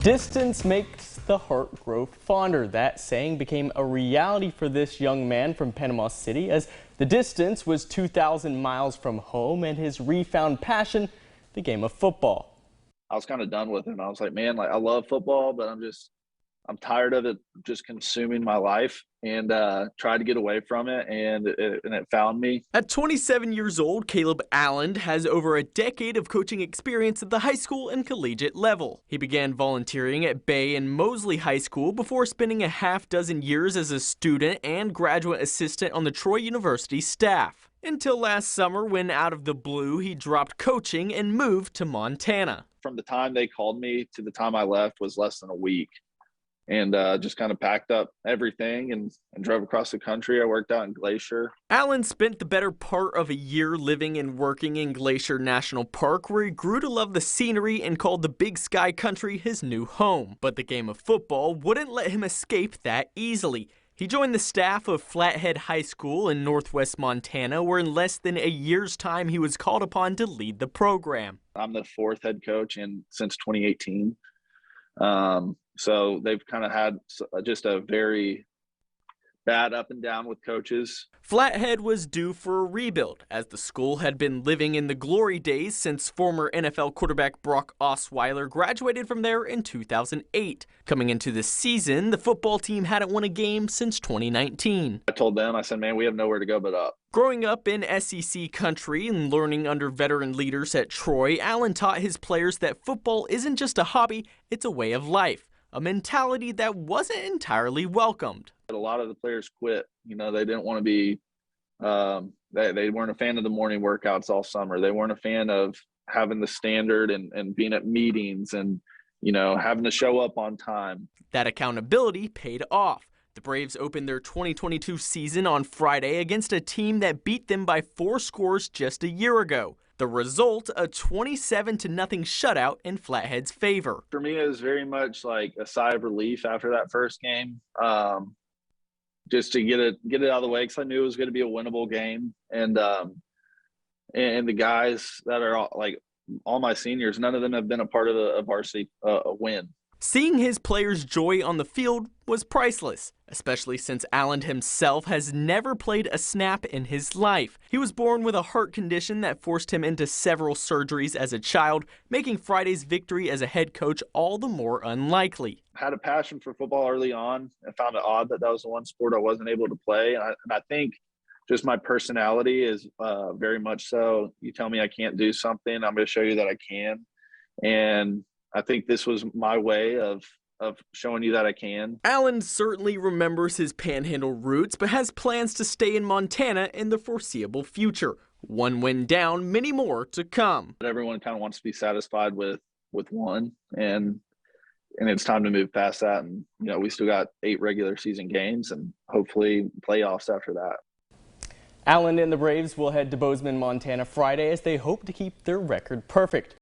Distance makes the heart grow fonder. That saying became a reality for this young man from Panama City, as the distance was 2,000 miles from home and his refound passion, the game of football. I was kind of done with it. And I was like, man, like I love football, but I'm tired of it just consuming my life, and tried to get away from it, and it found me. At 27 years old, Caleb Allen has over a decade of coaching experience at the high school and collegiate level. He began volunteering at Bay and Mosley High School before spending a half-dozen years as a student and graduate assistant on the Troy University staff. Until last summer, when out of the blue, he dropped coaching and moved to Montana. From the time they called me to the time I left was less than a week. And just kind of packed up everything and drove across the country. I worked out in Glacier. Allen spent the better part of a year living and working in Glacier National Park, where he grew to love the scenery and called the Big Sky Country his new home. But the game of football wouldn't let him escape that easily. He joined the staff of Flathead High School in northwest Montana, where in less than a year's time he was called upon to lead the program. I'm the fourth head coach since 2018. So they've kind of had just a very bad up and down with coaches. Flathead was due for a rebuild, as the school had been living in the glory days since former NFL quarterback Brock Osweiler graduated from there in 2008. Coming into the season, the football team hadn't won a game since 2019. I told them, I said, man, we have nowhere to go but up. Growing up in SEC country and learning under veteran leaders at Troy, Allen taught his players that football isn't just a hobby, it's a way of life. A mentality that wasn't entirely welcomed. A lot of the players quit. You know, they didn't want to be, they weren't a fan of the morning workouts all summer. They weren't a fan of having the standard and being at meetings and, you know, having to show up on time. That accountability paid off. The Braves opened their 2022 season on Friday against a team that beat them by 4 scores just a year ago. The result, a 27-0 shutout in Flathead's favor. For me, it was very much like a sigh of relief after that first game, just to get it out of the way, because I knew it was going to be a winnable game. And the guys that are all my seniors, none of them have been a part of a varsity win. Seeing his players' joy on the field was priceless, especially since Allen himself has never played a snap in his life. He was born with a heart condition that forced him into several surgeries as a child, making Friday's victory as a head coach all the more unlikely. I had a passion for football early on and found it odd that was the one sport I wasn't able to play. And I think just my personality is very much so. You tell me I can't do something, I'm going to show you that I can. And I think this was my way of showing you that I can. Allen certainly remembers his Panhandle roots, but has plans to stay in Montana in the foreseeable future. One win down, many more to come. But everyone kind of wants to be satisfied with one, and it's time to move past that. And you know, we still got 8 regular season games and hopefully playoffs after that. Allen and the Braves will head to Bozeman, Montana Friday, as they hope to keep their record perfect.